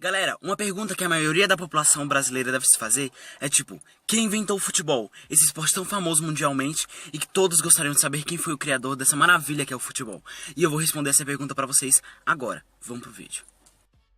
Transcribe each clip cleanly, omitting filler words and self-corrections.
Galera, uma pergunta que a maioria da população brasileira deve se fazer é tipo, quem inventou o futebol? Esse esporte tão famoso mundialmente e que todos gostariam de saber quem foi o criador dessa maravilha que é o futebol. E eu vou responder essa pergunta pra vocês agora. Vamos pro vídeo.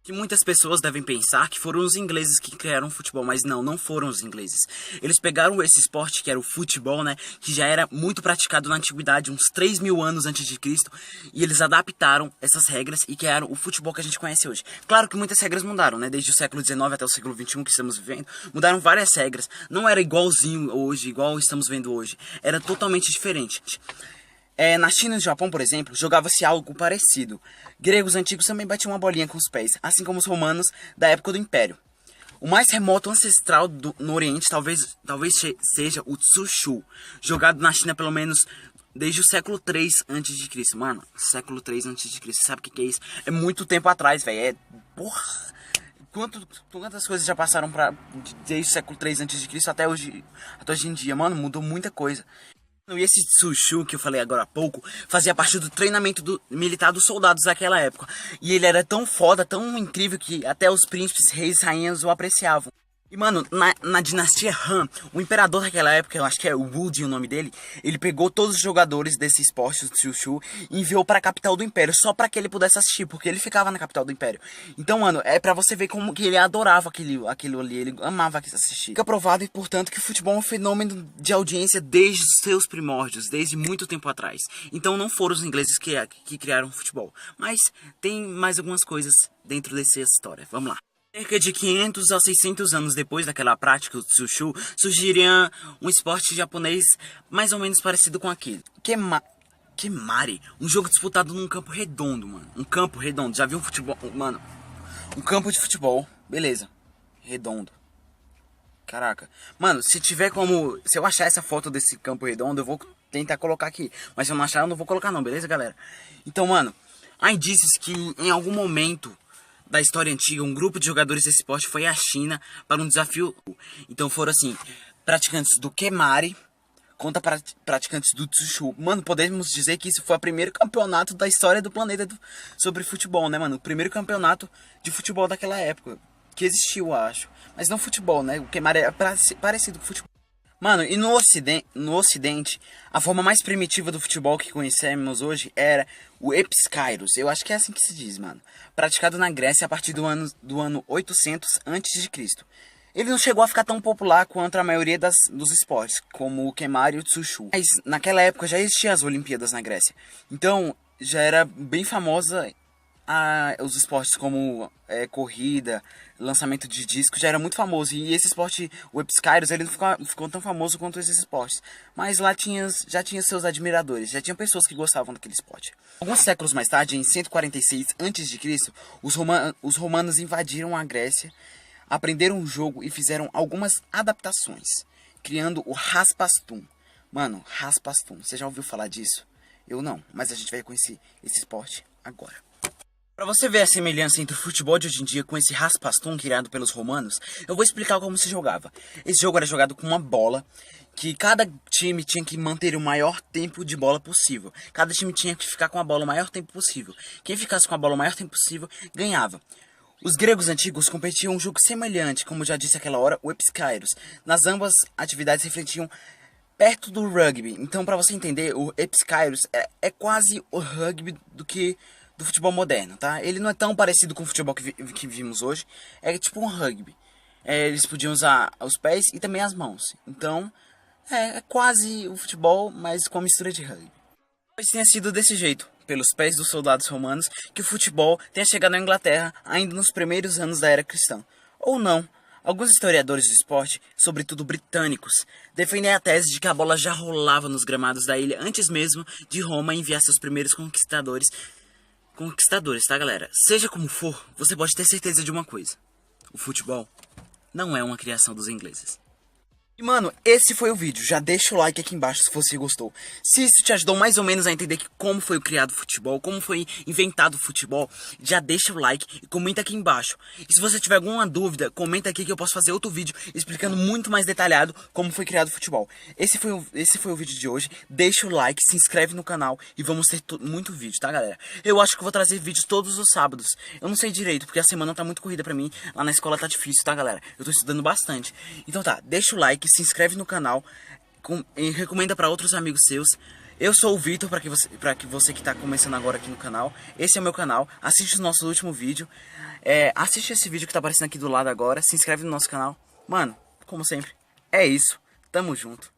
Que muitas pessoas devem pensar que foram os ingleses que criaram o futebol, mas não foram os ingleses. Eles pegaram esse esporte, que era o futebol, né, que já era muito praticado na antiguidade, uns 3.000 anos antes de Cristo, e eles adaptaram essas regras e criaram o futebol que a gente conhece hoje. Claro que muitas regras mudaram, né, desde o século XIX até o século XXI que estamos vivendo, mudaram várias regras, não era igualzinho hoje, igual estamos vendo hoje, era totalmente diferente. Na China e no Japão, por exemplo, jogava-se algo parecido. Gregos antigos também batiam uma bolinha com os pés, assim como os romanos da época do Império. O mais remoto ancestral no Oriente talvez seja o Tsushu, jogado na China pelo menos desde o século 3 a.C. Mano, século 3 a.C., sabe o que é isso? É muito tempo atrás, velho. Porra! Quantas coisas já passaram desde o século 3 a.C. até hoje em dia, mano, mudou muita coisa. E esse Tsushu que eu falei agora há pouco fazia parte do treinamento militar dos soldados daquela época. E ele era tão foda, tão incrível que até os príncipes, reis e rainhas o apreciavam. E mano, na dinastia Han, o imperador daquela época, eu acho que é o Wudi o nome dele, ele pegou todos os jogadores desse esporte, o Tsushu, e enviou para a capital do império, só para que ele pudesse assistir, porque ele ficava na capital do império. Então, mano, é pra você ver como que ele adorava aquilo ali, ele amava assistir. Fica provado, portanto, que o futebol é um fenômeno de audiência desde os seus primórdios, desde muito tempo atrás. Então não foram os ingleses que criaram o futebol, mas tem mais algumas coisas dentro dessa história. Vamos lá. Cerca de 500 a 600 anos depois daquela prática, o Tsushu, surgiria um esporte japonês mais ou menos parecido com aquele. Kemari, um jogo disputado num campo redondo, mano. Um campo redondo, já viu um futebol, mano? Um campo de futebol, beleza, redondo. Caraca. Mano, se eu achar essa foto desse campo redondo, eu vou tentar colocar aqui. Mas se eu não achar, eu não vou colocar não, beleza, galera? Então, mano, há indícios que em algum momento da história antiga, um grupo de jogadores desse esporte foi à China para um desafio. Então foram assim, praticantes do Kemari contra praticantes do Tsushu. Mano, podemos dizer que isso foi o primeiro campeonato da história do planeta sobre futebol, né, mano? O primeiro campeonato de futebol daquela época. Que existiu, eu acho. Mas não futebol, né? O Kemari é parecido com futebol. Mano, e no Ocidente, a forma mais primitiva do futebol que conhecemos hoje era o Epskairos. Eu acho que é assim que se diz, mano. Praticado na Grécia a partir do ano 800 a.C. Ele não chegou a ficar tão popular quanto a maioria dos esportes, como o Kemari e o Tsushu. Mas naquela época já existiam as Olimpíadas na Grécia. Então já era bem famosa os esportes como corrida, lançamento de disco, já era muito famoso. E esse esporte, o Epskairos, ele não ficou tão famoso quanto esses esportes. Mas lá já tinha seus admiradores, já tinha pessoas que gostavam daquele esporte. Alguns séculos mais tarde, em 146 a.C., os romanos invadiram a Grécia, aprenderam o jogo e fizeram algumas adaptações, criando o Raspastum. Mano, Raspastum, você já ouviu falar disso? Eu não, mas a gente vai conhecer esse esporte agora. Para você ver a semelhança entre o futebol de hoje em dia com esse raspastum criado pelos romanos, eu vou explicar como se jogava. Esse jogo era jogado com uma bola, que cada time tinha que manter o maior tempo de bola possível. Cada time tinha que ficar com a bola o maior tempo possível. Quem ficasse com a bola o maior tempo possível, ganhava. Os gregos antigos competiam um jogo semelhante, como já disse aquela hora, o Epskairos. Nas ambas atividades refletiam perto do rugby. Então, para você entender, o Epskairos é quase o rugby do futebol moderno, tá? Ele não é tão parecido com o futebol que vimos hoje. É tipo um rugby. Eles podiam usar os pés e também as mãos. Então, é quase o futebol, mas com a mistura de rugby. Talvez tenha sido desse jeito, pelos pés dos soldados romanos, que o futebol tenha chegado na Inglaterra ainda nos primeiros anos da era cristã. Ou não. Alguns historiadores do esporte, sobretudo britânicos, defendem a tese de que a bola já rolava nos gramados da ilha antes mesmo de Roma enviar seus primeiros conquistadores, tá, galera? Seja como for, você pode ter certeza de uma coisa: o futebol não é uma criação dos ingleses. E mano, esse foi o vídeo, já deixa o like aqui embaixo se você gostou. Se isso te ajudou mais ou menos a entender como foi criado o futebol, como foi inventado o futebol, já deixa o like e comenta aqui embaixo. E se você tiver alguma dúvida, comenta aqui que eu posso fazer outro vídeo explicando muito mais detalhado como foi criado o futebol. Esse foi o vídeo de hoje, deixa o like, se inscreve no canal e vamos ter muito vídeo, tá galera? Eu acho que eu vou trazer vídeos todos os sábados, eu não sei direito porque a semana tá muito corrida pra mim, lá na escola tá difícil, tá galera? Eu tô estudando bastante. Então tá, deixa o like, se inscreve no canal e recomenda para outros amigos seus. Eu sou o Vitor, para que você que tá começando agora aqui no canal. Esse é o meu canal, assiste o nosso último vídeo. Assiste esse vídeo que tá aparecendo aqui do lado agora. Se inscreve no nosso canal. Mano, como sempre, é isso. Tamo junto.